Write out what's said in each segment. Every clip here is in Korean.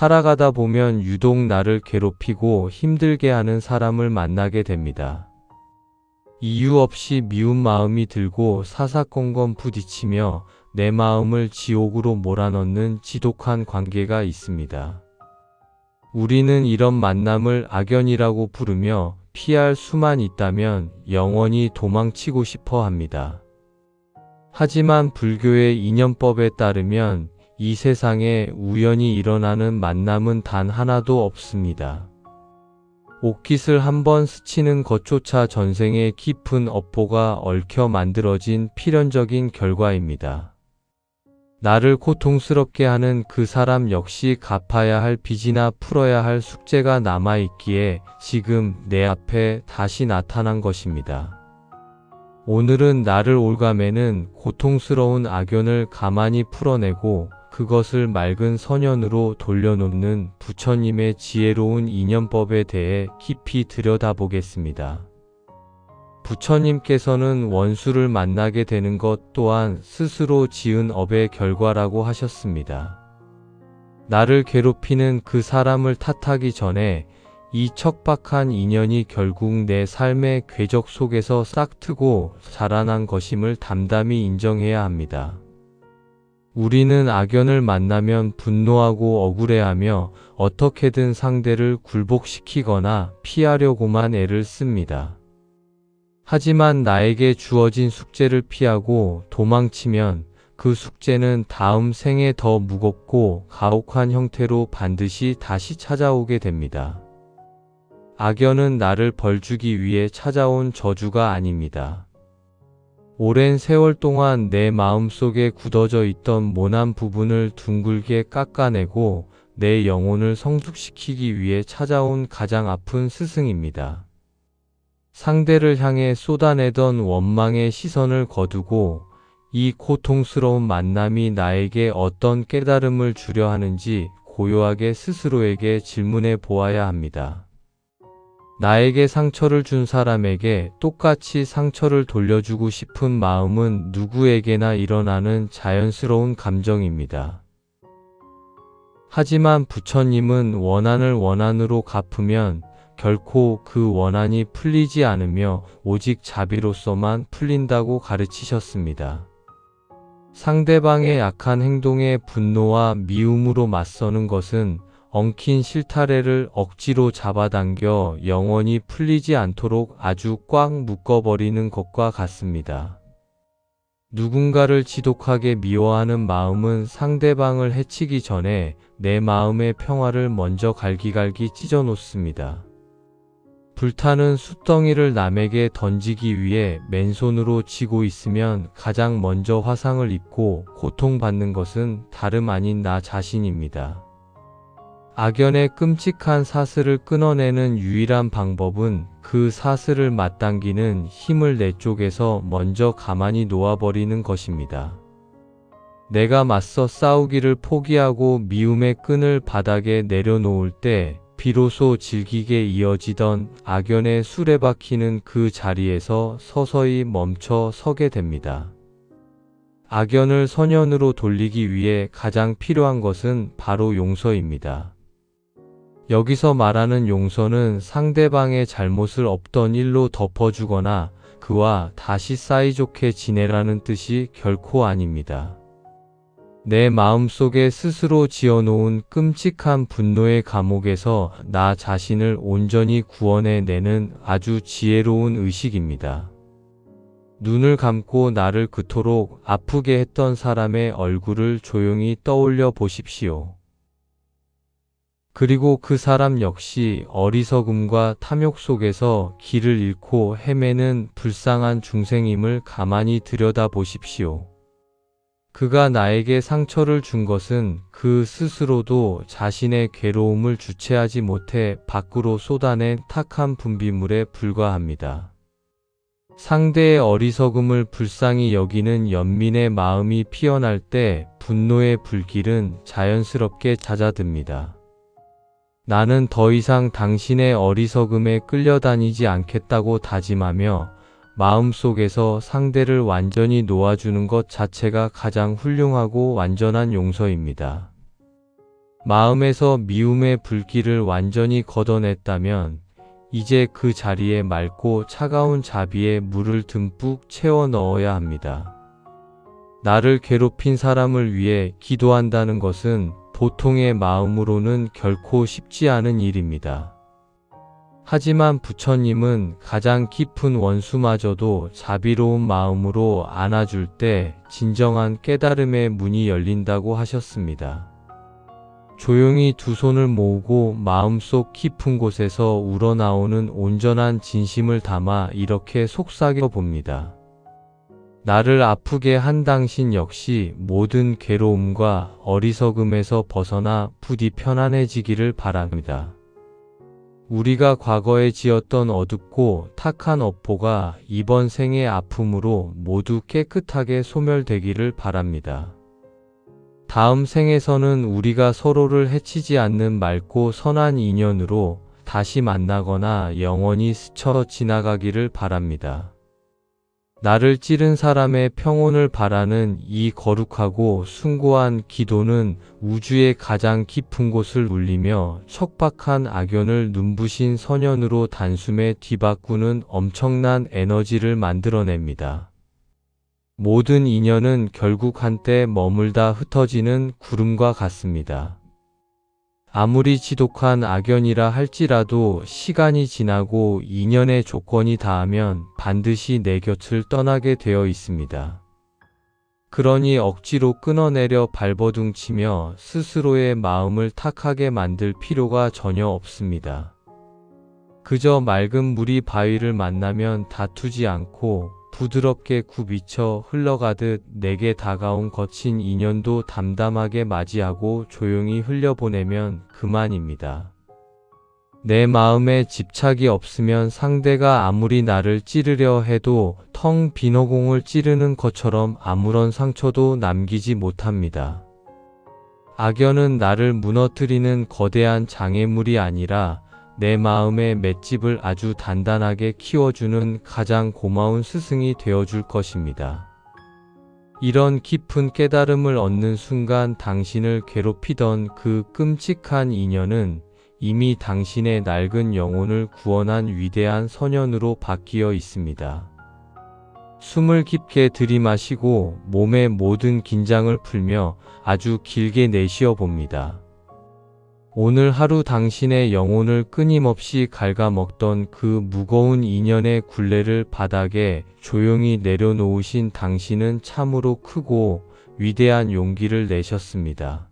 살아가다 보면 유독 나를 괴롭히고 힘들게 하는 사람을 만나게 됩니다. 이유 없이 미운 마음이 들고 사사건건 부딪히며 내 마음을 지옥으로 몰아넣는 지독한 관계가 있습니다. 우리는 이런 만남을 악연이라고 부르며 피할 수만 있다면 영원히 도망치고 싶어 합니다. 하지만 불교의 인연법에 따르면 이 세상에 우연히 일어나는 만남은 단 하나도 없습니다. 옷깃을 한번 스치는 것조차 전생의 깊은 업보가 얽혀 만들어진 필연적인 결과입니다. 나를 고통스럽게 하는 그 사람 역시 갚아야 할 빚이나 풀어야 할 숙제가 남아있기에 지금 내 앞에 다시 나타난 것입니다. 오늘은 나를 올가매는 고통스러운 악연을 가만히 풀어내고 그것을 맑은 선연으로 돌려놓는 부처님의 지혜로운 인연법에 대해 깊이 들여다보겠습니다. 부처님께서는 원수를 만나게 되는 것 또한 스스로 지은 업의 결과라고 하셨습니다. 나를 괴롭히는 그 사람을 탓하기 전에 이 척박한 인연이 결국 내 삶의 궤적 속에서 싹트고 자라난 것임을 담담히 인정해야 합니다. 우리는 악연을 만나면 분노하고 억울해하며 어떻게든 상대를 굴복시키거나 피하려고만 애를 씁니다. 하지만 나에게 주어진 숙제를 피하고 도망치면 그 숙제는 다음 생에 더 무겁고 가혹한 형태로 반드시 다시 찾아오게 됩니다. 악연은 나를 벌주기 위해 찾아온 저주가 아닙니다. 오랜 세월 동안 내 마음속에 굳어져 있던 모난 부분을 둥글게 깎아내고 내 영혼을 성숙시키기 위해 찾아온 가장 아픈 스승입니다. 상대를 향해 쏟아내던 원망의 시선을 거두고 이 고통스러운 만남이 나에게 어떤 깨달음을 주려 하는지 고요하게 스스로에게 질문해 보아야 합니다. 나에게 상처를 준 사람에게 똑같이 상처를 돌려주고 싶은 마음은 누구에게나 일어나는 자연스러운 감정입니다. 하지만 부처님은 원한을 원한으로 갚으면 결코 그 원한이 풀리지 않으며 오직 자비로서만 풀린다고 가르치셨습니다. 상대방의 약한 행동에 분노와 미움으로 맞서는 것은 엉킨 실타래를 억지로 잡아당겨 영원히 풀리지 않도록 아주 꽉 묶어버리는 것과 같습니다. 누군가를 지독하게 미워하는 마음은 상대방을 해치기 전에 내 마음의 평화를 먼저 갈기갈기 찢어놓습니다. 불타는 숯덩이를 남에게 던지기 위해 맨손으로 쥐고 있으면 가장 먼저 화상을 입고 고통받는 것은 다름 아닌 나 자신입니다. 악연의 끔찍한 사슬을 끊어내는 유일한 방법은 그 사슬을 맞당기는 힘을 내 쪽에서 먼저 가만히 놓아버리는 것입니다. 내가 맞서 싸우기를 포기하고 미움의 끈을 바닥에 내려놓을 때 비로소 질기게 이어지던 악연의 수레바퀴는 그 자리에서 서서히 멈춰 서게 됩니다. 악연을 선연으로 돌리기 위해 가장 필요한 것은 바로 용서입니다. 여기서 말하는 용서는 상대방의 잘못을 없던 일로 덮어주거나 그와 다시 사이좋게 지내라는 뜻이 결코 아닙니다. 내 마음속에 스스로 지어놓은 끔찍한 분노의 감옥에서 나 자신을 온전히 구원해내는 아주 지혜로운 의식입니다. 눈을 감고 나를 그토록 아프게 했던 사람의 얼굴을 조용히 떠올려 보십시오. 그리고 그 사람 역시 어리석음과 탐욕 속에서 길을 잃고 헤매는 불쌍한 중생임을 가만히 들여다 보십시오. 그가 나에게 상처를 준 것은 그 스스로도 자신의 괴로움을 주체하지 못해 밖으로 쏟아낸 탁한 분비물에 불과합니다. 상대의 어리석음을 불쌍히 여기는 연민의 마음이 피어날 때 분노의 불길은 자연스럽게 잦아듭니다. 나는 더 이상 당신의 어리석음에 끌려다니지 않겠다고 다짐하며 마음속에서 상대를 완전히 놓아주는 것 자체가 가장 훌륭하고 완전한 용서입니다. 마음에서 미움의 불길을 완전히 걷어냈다면 이제 그 자리에 맑고 차가운 자비에 물을 듬뿍 채워 넣어야 합니다. 나를 괴롭힌 사람을 위해 기도한다는 것은 보통의 마음으로는 결코 쉽지 않은 일입니다. 하지만 부처님은 가장 깊은 원수마저도 자비로운 마음으로 안아줄 때 진정한 깨달음의 문이 열린다고 하셨습니다. 조용히 두 손을 모으고 마음속 깊은 곳에서 우러나오는 온전한 진심을 담아 이렇게 속삭여 봅니다. 나를 아프게 한 당신 역시 모든 괴로움과 어리석음에서 벗어나 부디 편안해지기를 바랍니다. 우리가 과거에 지었던 어둡고 탁한 업보가 이번 생의 아픔으로 모두 깨끗하게 소멸되기를 바랍니다. 다음 생에서는 우리가 서로를 해치지 않는 맑고 선한 인연으로 다시 만나거나 영원히 스쳐 지나가기를 바랍니다. 나를 찌른 사람의 평온을 바라는 이 거룩하고 숭고한 기도는 우주의 가장 깊은 곳을 울리며 척박한 악연을 눈부신 선연으로 단숨에 뒤바꾸는 엄청난 에너지를 만들어냅니다. 모든 인연은 결국 한때 머물다 흩어지는 구름과 같습니다. 아무리 지독한 악연이라 할지라도 시간이 지나고 인연의 조건이 닿으면 반드시 내 곁을 떠나게 되어 있습니다. 그러니 억지로 끊어내려 발버둥치며 스스로의 마음을 탁하게 만들 필요가 전혀 없습니다. 그저 맑은 물이 바위를 만나면 다투지 않고 부드럽게 굽이쳐 흘러가듯 내게 다가온 거친 인연도 담담하게 맞이하고 조용히 흘려보내면 그만입니다. 내 마음에 집착이 없으면 상대가 아무리 나를 찌르려 해도 텅 빈 허공을 찌르는 것처럼 아무런 상처도 남기지 못합니다. 악연은 나를 무너뜨리는 거대한 장애물이 아니라 내 마음의 맷집을 아주 단단하게 키워주는 가장 고마운 스승이 되어줄 것입니다. 이런 깊은 깨달음을 얻는 순간 당신을 괴롭히던 그 끔찍한 인연은 이미 당신의 낡은 영혼을 구원한 위대한 선연으로 바뀌어 있습니다. 숨을 깊게 들이마시고 몸의 모든 긴장을 풀며 아주 길게 내쉬어 봅니다. 오늘 하루 당신의 영혼을 끊임없이 갉아먹던 그 무거운 인연의 굴레를 바닥에 조용히 내려놓으신 당신은 참으로 크고 위대한 용기를 내셨습니다.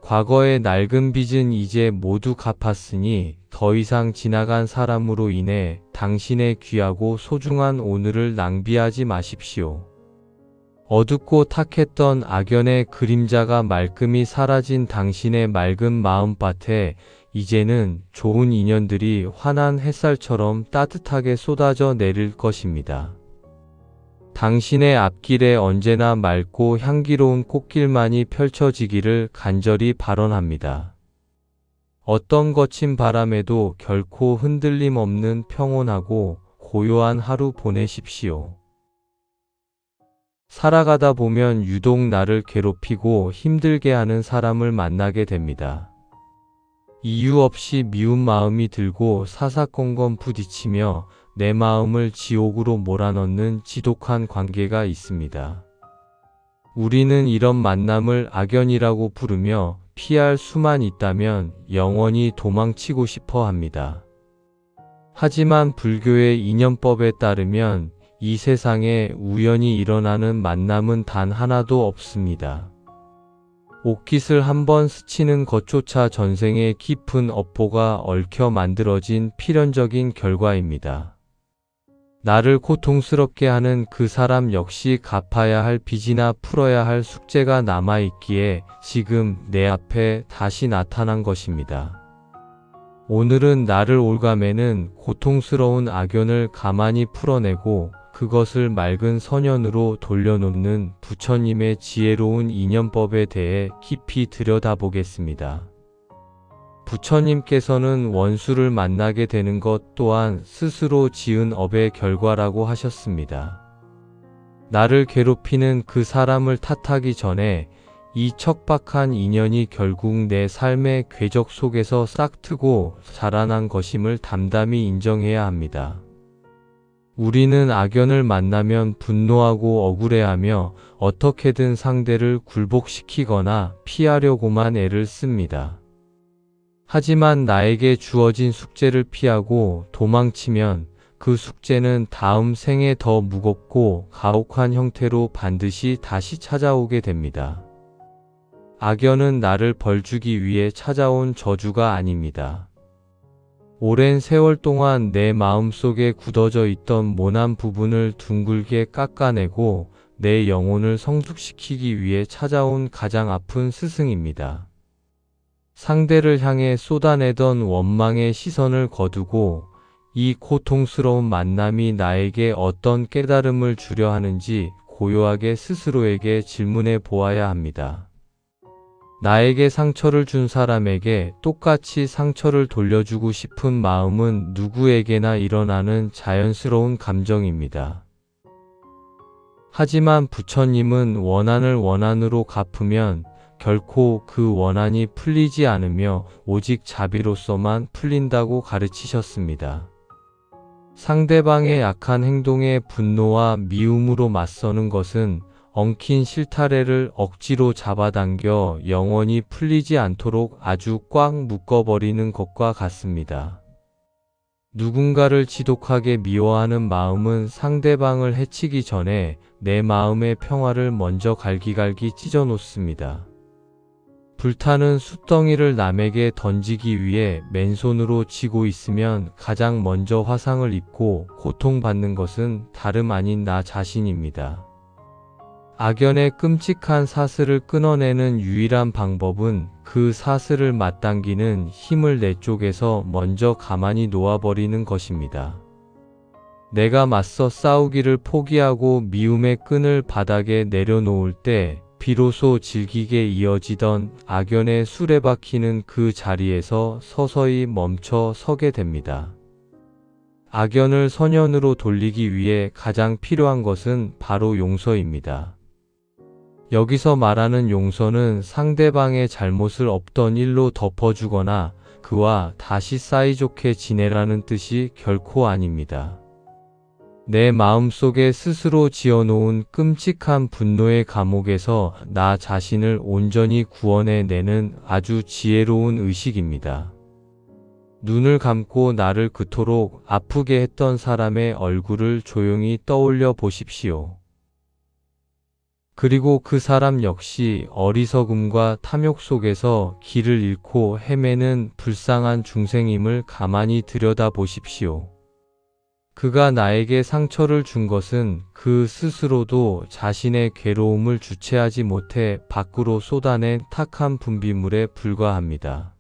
과거의 낡은 빚은 이제 모두 갚았으니 더 이상 지나간 사람으로 인해 당신의 귀하고 소중한 오늘을 낭비하지 마십시오. 어둡고 탁했던 악연의 그림자가 말끔히 사라진 당신의 맑은 마음밭에 이제는 좋은 인연들이 환한 햇살처럼 따뜻하게 쏟아져 내릴 것입니다. 당신의 앞길에 언제나 맑고 향기로운 꽃길만이 펼쳐지기를 간절히 발언합니다. 어떤 거친 바람에도 결코 흔들림 없는 평온하고 고요한 하루 보내십시오. 살아가다 보면 유독 나를 괴롭히고 힘들게 하는 사람을 만나게 됩니다. 이유 없이 미운 마음이 들고 사사건건 부딪히며 내 마음을 지옥으로 몰아넣는 지독한 관계가 있습니다. 우리는 이런 만남을 악연이라고 부르며 피할 수만 있다면 영원히 도망치고 싶어 합니다. 하지만 불교의 인연법에 따르면 이 세상에 우연히 일어나는 만남은 단 하나도 없습니다. 옷깃을 한번 스치는 것조차 전생의 깊은 업보가 얽혀 만들어진 필연적인 결과입니다. 나를 고통스럽게 하는 그 사람 역시 갚아야 할 빚이나 풀어야 할 숙제가 남아있기에 지금 내 앞에 다시 나타난 것입니다. 오늘은 나를 올가매는 고통스러운 악연을 가만히 풀어내고 그것을 맑은 선연으로 돌려놓는 부처님의 지혜로운 인연법에 대해 깊이 들여다보겠습니다. 부처님께서는 원수를 만나게 되는 것 또한 스스로 지은 업의 결과라고 하셨습니다. 나를 괴롭히는 그 사람을 탓하기 전에 이 척박한 인연이 결국 내 삶의 궤적 속에서 싹트고 자라난 것임을 담담히 인정해야 합니다. 우리는 악연을 만나면 분노하고 억울해하며 어떻게든 상대를 굴복시키거나 피하려고만 애를 씁니다. 하지만 나에게 주어진 숙제를 피하고 도망치면 그 숙제는 다음 생에 더 무겁고 가혹한 형태로 반드시 다시 찾아오게 됩니다. 악연은 나를 벌주기 위해 찾아온 저주가 아닙니다. 오랜 세월 동안 내 마음속에 굳어져 있던 모난 부분을 둥글게 깎아내고 내 영혼을 성숙시키기 위해 찾아온 가장 아픈 스승입니다. 상대를 향해 쏟아내던 원망의 시선을 거두고 이 고통스러운 만남이 나에게 어떤 깨달음을 주려 하는지 고요하게 스스로에게 질문해 보아야 합니다. 나에게 상처를 준 사람에게 똑같이 상처를 돌려주고 싶은 마음은 누구에게나 일어나는 자연스러운 감정입니다. 하지만 부처님은 원한을 원한으로 갚으면 결코 그 원한이 풀리지 않으며 오직 자비로서만 풀린다고 가르치셨습니다. 상대방의 약한 행동에 분노와 미움으로 맞서는 것은 엉킨 실타래를 억지로 잡아당겨 영원히 풀리지 않도록 아주 꽉 묶어버리는 것과 같습니다. 누군가를 지독하게 미워하는 마음은 상대방을 해치기 전에 내 마음의 평화를 먼저 갈기갈기 찢어놓습니다. 불타는 숯덩이를 남에게 던지기 위해 맨손으로 쥐고 있으면 가장 먼저 화상을 입고 고통받는 것은 다름 아닌 나 자신입니다. 악연의 끔찍한 사슬을 끊어내는 유일한 방법은 그 사슬을 맞당기는 힘을 내 쪽에서 먼저 가만히 놓아버리는 것입니다. 내가 맞서 싸우기를 포기하고 미움의 끈을 바닥에 내려놓을 때 비로소 질기게 이어지던 악연의 수레바퀴는 그 자리에서 서서히 멈춰 서게 됩니다. 악연을 선연으로 돌리기 위해 가장 필요한 것은 바로 용서입니다. 여기서 말하는 용서는 상대방의 잘못을 없던 일로 덮어주거나 그와 다시 사이좋게 지내라는 뜻이 결코 아닙니다. 내 마음속에 스스로 지어놓은 끔찍한 분노의 감옥에서 나 자신을 온전히 구원해내는 아주 지혜로운 의식입니다. 눈을 감고 나를 그토록 아프게 했던 사람의 얼굴을 조용히 떠올려 보십시오. 그리고 그 사람 역시 어리석음과 탐욕 속에서 길을 잃고 헤매는 불쌍한 중생임을 가만히 들여다보십시오. 그가 나에게 상처를 준 것은 그 스스로도 자신의 괴로움을 주체하지 못해 밖으로 쏟아낸 탁한 분비물에 불과합니다.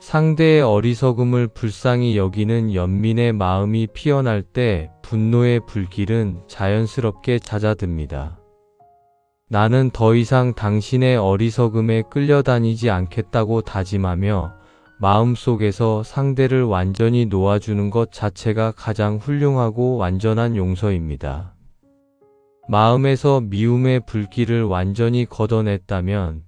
상대의 어리석음을 불쌍히 여기는 연민의 마음이 피어날 때 분노의 불길은 자연스럽게 잦아듭니다. 나는 더 이상 당신의 어리석음에 끌려다니지 않겠다고 다짐하며 마음속에서 상대를 완전히 놓아주는 것 자체가 가장 훌륭하고 완전한 용서입니다. 마음에서 미움의 불길을 완전히 걷어냈다면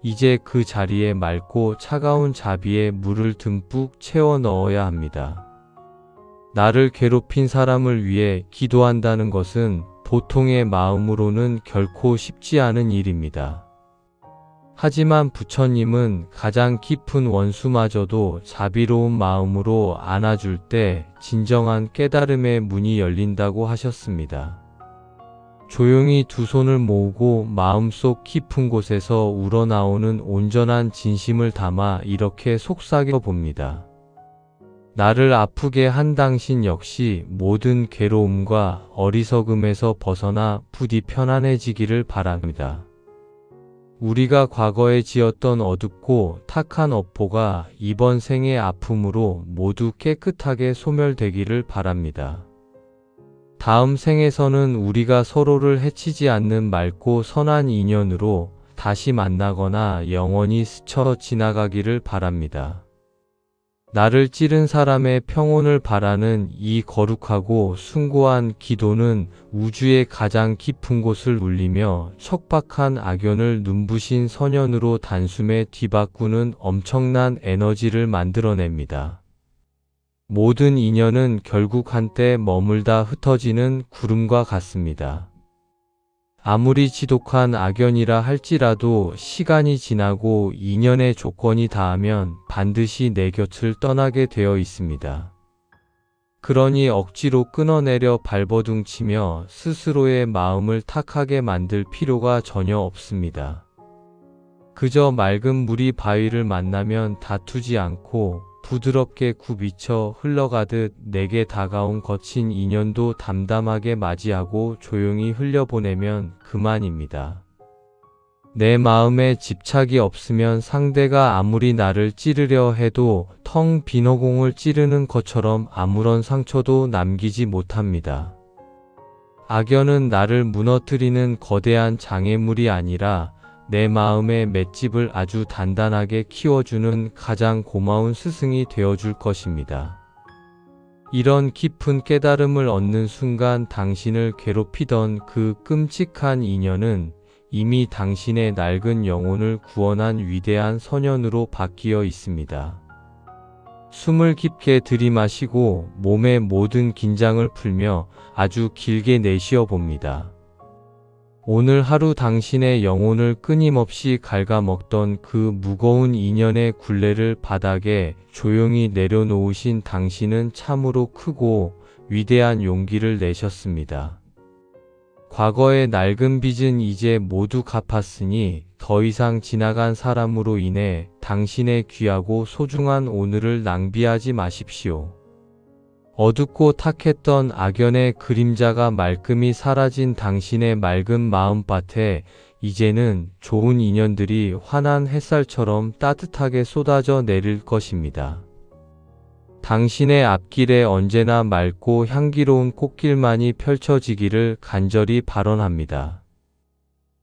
이제 그 자리에 맑고 차가운 자비에 물을 듬뿍 채워 넣어야 합니다. 나를 괴롭힌 사람을 위해 기도한다는 것은 보통의 마음으로는 결코 쉽지 않은 일입니다. 하지만 부처님은 가장 깊은 원수마저도 자비로운 마음으로 안아줄 때 진정한 깨달음의 문이 열린다고 하셨습니다. 조용히 두 손을 모으고 마음속 깊은 곳에서 우러나오는 온전한 진심을 담아 이렇게 속삭여 봅니다. 나를 아프게 한 당신 역시 모든 괴로움과 어리석음에서 벗어나 부디 편안해지기를 바랍니다. 우리가 과거에 지었던 어둡고 탁한 업보가 이번 생의 아픔으로 모두 깨끗하게 소멸되기를 바랍니다. 다음 생에서는 우리가 서로를 해치지 않는 맑고 선한 인연으로 다시 만나거나 영원히 스쳐 지나가기를 바랍니다. 나를 찌른 사람의 평온을 바라는 이 거룩하고 숭고한 기도는 우주의 가장 깊은 곳을 울리며 척박한 악연을 눈부신 선연으로 단숨에 뒤바꾸는 엄청난 에너지를 만들어냅니다. 모든 인연은 결국 한때 머물다 흩어지는 구름과 같습니다. 아무리 지독한 악연이라 할지라도 시간이 지나고 인연의 조건이 닿으면 반드시 내 곁을 떠나게 되어 있습니다. 그러니 억지로 끊어내려 발버둥치며 스스로의 마음을 탁하게 만들 필요가 전혀 없습니다. 그저 맑은 물이 바위를 만나면 다투지 않고 부드럽게 굽이쳐 흘러가듯 내게 다가온 거친 인연도 담담하게 맞이하고 조용히 흘려보내면 그만입니다. 내 마음에 집착이 없으면 상대가 아무리 나를 찌르려 해도 텅 빈 허공을 찌르는 것처럼 아무런 상처도 남기지 못합니다. 악연은 나를 무너뜨리는 거대한 장애물이 아니라 내 마음의 맷집을 아주 단단하게 키워주는 가장 고마운 스승이 되어줄 것입니다. 이런 깊은 깨달음을 얻는 순간 당신을 괴롭히던 그 끔찍한 인연은 이미 당신의 낡은 영혼을 구원한 위대한 선연으로 바뀌어 있습니다. 숨을 깊게 들이마시고 몸의 모든 긴장을 풀며 아주 길게 내쉬어 봅니다. 오늘 하루 당신의 영혼을 끊임없이 갉아먹던 그 무거운 인연의 굴레를 바닥에 조용히 내려놓으신 당신은 참으로 크고 위대한 용기를 내셨습니다. 과거의 낡은 빚은 이제 모두 갚았으니 더 이상 지나간 사람으로 인해 당신의 귀하고 소중한 오늘을 낭비하지 마십시오. 어둡고 탁했던 악연의 그림자가 말끔히 사라진 당신의 맑은 마음밭에 이제는 좋은 인연들이 환한 햇살처럼 따뜻하게 쏟아져 내릴 것입니다. 당신의 앞길에 언제나 맑고 향기로운 꽃길만이 펼쳐지기를 간절히 발언합니다.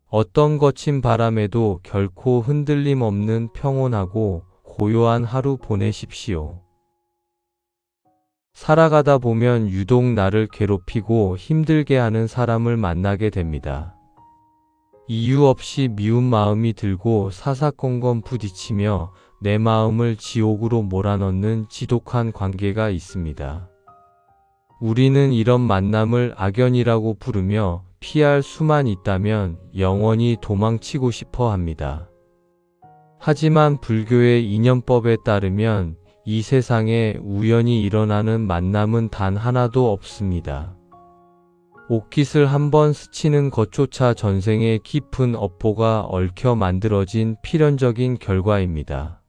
어떤 거친 바람에도 결코 흔들림 없는 평온하고 고요한 하루 보내십시오. 살아가다 보면 유독 나를 괴롭히고 힘들게 하는 사람을 만나게 됩니다. 이유 없이 미운 마음이 들고 사사건건 부딪히며 내 마음을 지옥으로 몰아넣는 지독한 관계가 있습니다. 우리는 이런 만남을 악연이라고 부르며 피할 수만 있다면 영원히 도망치고 싶어 합니다. 하지만 불교의 인연법에 따르면 이 세상에 우연히 일어나는 만남은 단 하나도 없습니다. 옷깃을 한번 스치는 것조차 전생의 깊은 업보가 얽혀 만들어진 필연적인 결과입니다.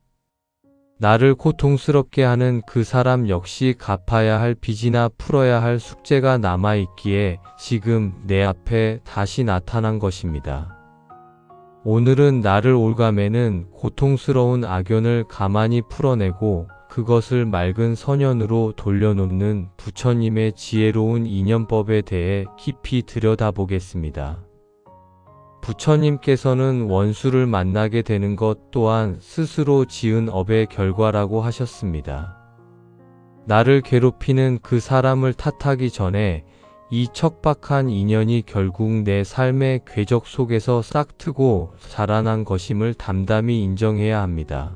나를 고통스럽게 하는 그 사람 역시 갚아야 할 빚이나 풀어야 할 숙제가 남아있기에 지금 내 앞에 다시 나타난 것입니다. 오늘은 나를 올가매는 고통스러운 악연을 가만히 풀어내고 그것을 맑은 선연으로 돌려놓는 부처님의 지혜로운 인연법에 대해 깊이 들여다보겠습니다. 부처님께서는 원수를 만나게 되는 것 또한 스스로 지은 업의 결과라고 하셨습니다. 나를 괴롭히는 그 사람을 탓하기 전에 이 척박한 인연이 결국 내 삶의 궤적 속에서 싹트고 자라난 것임을 담담히 인정해야 합니다.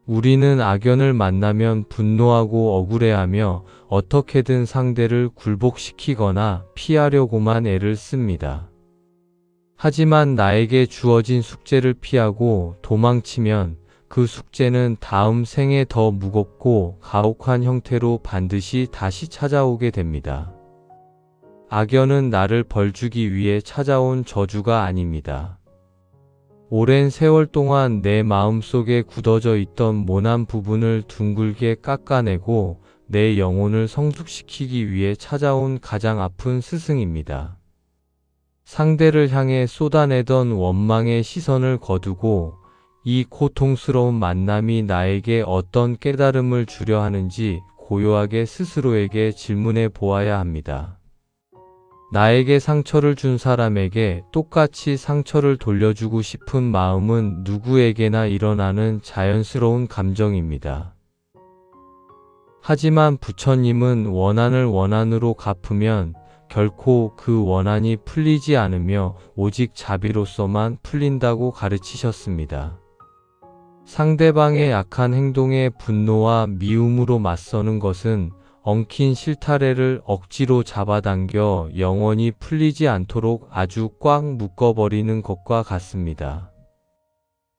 우리는 악연을 만나면 분노하고 억울해하며 어떻게든 상대를 굴복시키거나 피하려고만 애를 씁니다. 하지만 나에게 주어진 숙제를 피하고 도망치면 그 숙제는 다음 생에 더 무겁고 가혹한 형태로 반드시 다시 찾아오게 됩니다. 악연은 나를 벌주기 위해 찾아온 저주가 아닙니다. 오랜 세월 동안 내 마음속에 굳어져 있던 모난 부분을 둥글게 깎아내고 내 영혼을 성숙시키기 위해 찾아온 가장 아픈 스승입니다. 상대를 향해 쏟아내던 원망의 시선을 거두고 이 고통스러운 만남이 나에게 어떤 깨달음을 주려 하는지 고요하게 스스로에게 질문해 보아야 합니다. 나에게 상처를 준 사람에게 똑같이 상처를 돌려주고 싶은 마음은 누구에게나 일어나는 자연스러운 감정입니다. 하지만 부처님은 원한을 원한으로 갚으면 결코 그 원한이 풀리지 않으며 오직 자비로서만 풀린다고 가르치셨습니다. 상대방의 악한 행동에 분노와 미움으로 맞서는 것은 엉킨 실타래를 억지로 잡아당겨 영원히 풀리지 않도록 아주 꽉 묶어버리는 것과 같습니다.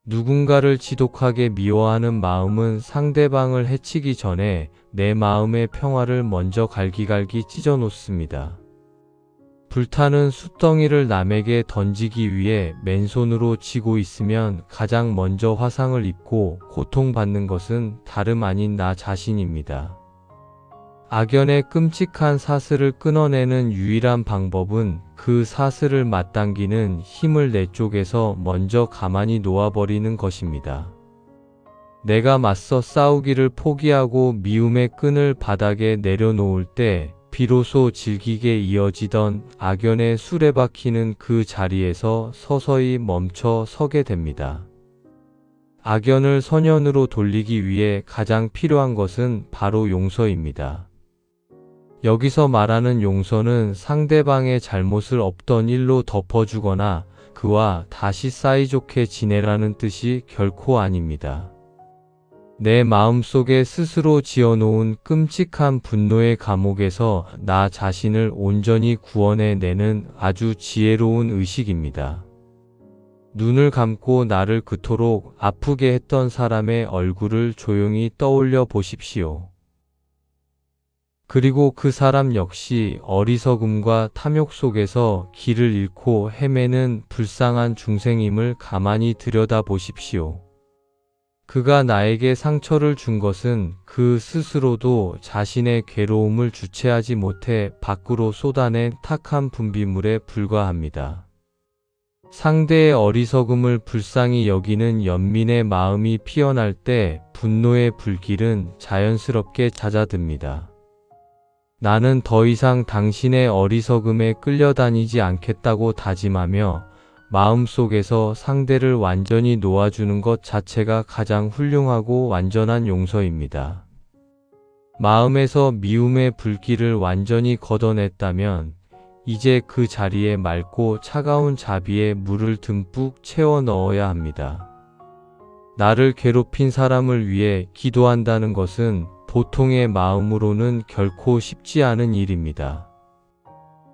누군가를 지독하게 미워하는 마음은 상대방을 해치기 전에 내 마음의 평화를 먼저 갈기갈기 찢어놓습니다. 불타는 숯덩이를 남에게 던지기 위해 맨손으로 쥐고 있으면 가장 먼저 화상을 입고 고통받는 것은 다름 아닌 나 자신입니다. 악연의 끔찍한 사슬을 끊어내는 유일한 방법은 그 사슬을 맞당기는 힘을 내 쪽에서 먼저 가만히 놓아버리는 것입니다. 내가 맞서 싸우기를 포기하고 미움의 끈을 바닥에 내려놓을 때 비로소 질기게 이어지던 악연의 수레바퀴는 그 자리에서 서서히 멈춰 서게 됩니다. 악연을 선연으로 돌리기 위해 가장 필요한 것은 바로 용서입니다. 여기서 말하는 용서는 상대방의 잘못을 없던 일로 덮어주거나 그와 다시 사이좋게 지내라는 뜻이 결코 아닙니다. 내 마음속에 스스로 지어놓은 끔찍한 분노의 감옥에서 나 자신을 온전히 구원해내는 아주 지혜로운 의식입니다. 눈을 감고 나를 그토록 아프게 했던 사람의 얼굴을 조용히 떠올려 보십시오. 그리고 그 사람 역시 어리석음과 탐욕 속에서 길을 잃고 헤매는 불쌍한 중생임을 가만히 들여다보십시오. 그가 나에게 상처를 준 것은 그 스스로도 자신의 괴로움을 주체하지 못해 밖으로 쏟아낸 탁한 분비물에 불과합니다. 상대의 어리석음을 불쌍히 여기는 연민의 마음이 피어날 때 분노의 불길은 자연스럽게 잦아듭니다. 나는 더 이상 당신의 어리석음에 끌려다니지 않겠다고 다짐하며 마음속에서 상대를 완전히 놓아주는 것 자체가 가장 훌륭하고 완전한 용서입니다. 마음에서 미움의 불길을 완전히 걷어냈다면 이제 그 자리에 맑고 차가운 자비의 물을 듬뿍 채워 넣어야 합니다. 나를 괴롭힌 사람을 위해 기도한다는 것은 보통의 마음으로는 결코 쉽지 않은 일입니다.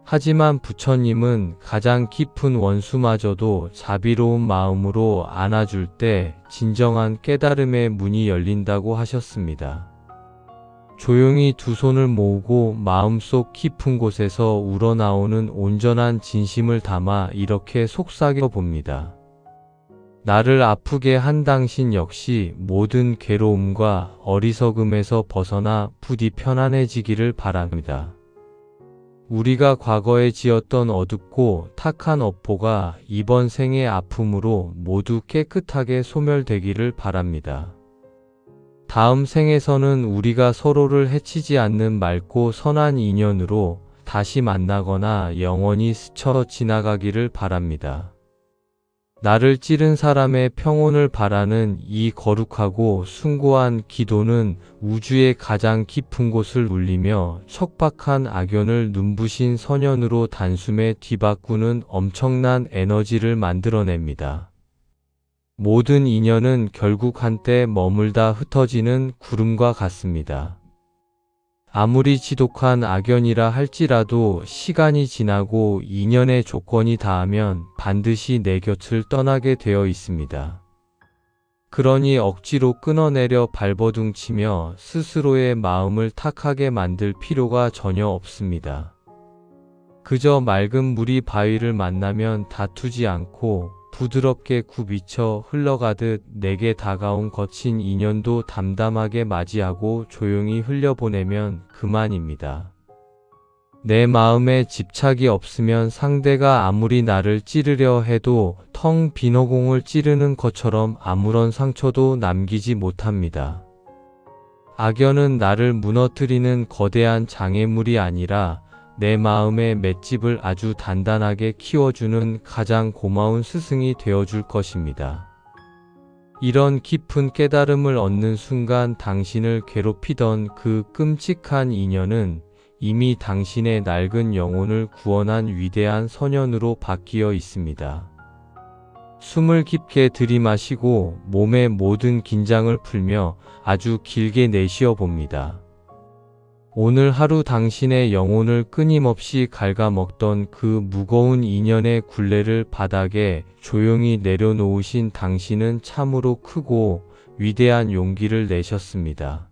하지만 부처님은 가장 깊은 원수마저도 자비로운 마음으로 안아줄 때 진정한 깨달음의 문이 열린다고 하셨습니다. 조용히 두 손을 모으고 마음속 깊은 곳에서 우러나오는 온전한 진심을 담아 이렇게 속삭여 봅니다. 나를 아프게 한 당신 역시 모든 괴로움과 어리석음에서 벗어나 부디 편안해지기를 바랍니다. 우리가 과거에 지었던 어둡고 탁한 업보가 이번 생의 아픔으로 모두 깨끗하게 소멸되기를 바랍니다. 다음 생에서는 우리가 서로를 해치지 않는 맑고 선한 인연으로 다시 만나거나 영원히 스쳐 지나가기를 바랍니다. 나를 찌른 사람의 평온을 바라는 이 거룩하고 숭고한 기도는 우주의 가장 깊은 곳을 울리며 척박한 악연을 눈부신 선연으로 단숨에 뒤바꾸는 엄청난 에너지를 만들어냅니다. 모든 인연은 결국 한때 머물다 흩어지는 구름과 같습니다. 아무리 지독한 악연이라 할지라도 시간이 지나고 인연의 조건이 닿으면 반드시 내 곁을 떠나게 되어 있습니다. 그러니 억지로 끊어내려 발버둥치며 스스로의 마음을 탁하게 만들 필요가 전혀 없습니다. 그저 맑은 물이 바위를 만나면 다투지 않고 부드럽게 굽이쳐 흘러가듯 내게 다가온 거친 인연도 담담하게 맞이하고 조용히 흘려보내면 그만입니다. 내 마음에 집착이 없으면 상대가 아무리 나를 찌르려 해도 텅 빈 허공을 찌르는 것처럼 아무런 상처도 남기지 못합니다. 악연은 나를 무너뜨리는 거대한 장애물이 아니라 내 마음의 맷집을 아주 단단하게 키워주는 가장 고마운 스승이 되어줄 것입니다. 이런 깊은 깨달음을 얻는 순간 당신을 괴롭히던 그 끔찍한 인연은 이미 당신의 낡은 영혼을 구원한 위대한 선연으로 바뀌어 있습니다. 숨을 깊게 들이마시고 몸의 모든 긴장을 풀며 아주 길게 내쉬어 봅니다. 오늘 하루 당신의 영혼을 끊임없이 갉아먹던 그 무거운 인연의 굴레를 바닥에 조용히 내려놓으신 당신은 참으로 크고 위대한 용기를 내셨습니다.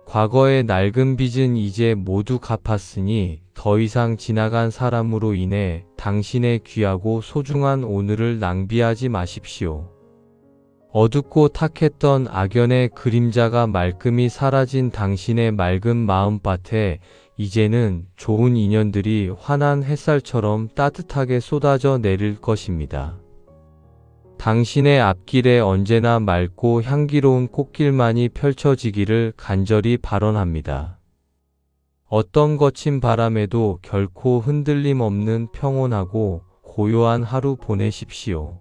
과거의 낡은 빚은 이제 모두 갚았으니 더 이상 지나간 사람으로 인해 당신의 귀하고 소중한 오늘을 낭비하지 마십시오. 어둡고 탁했던 악연의 그림자가 말끔히 사라진 당신의 맑은 마음밭에 이제는 좋은 인연들이 환한 햇살처럼 따뜻하게 쏟아져 내릴 것입니다. 당신의 앞길에 언제나 맑고 향기로운 꽃길만이 펼쳐지기를 간절히 발언합니다. 어떤 거친 바람에도 결코 흔들림 없는 평온하고 고요한 하루 보내십시오.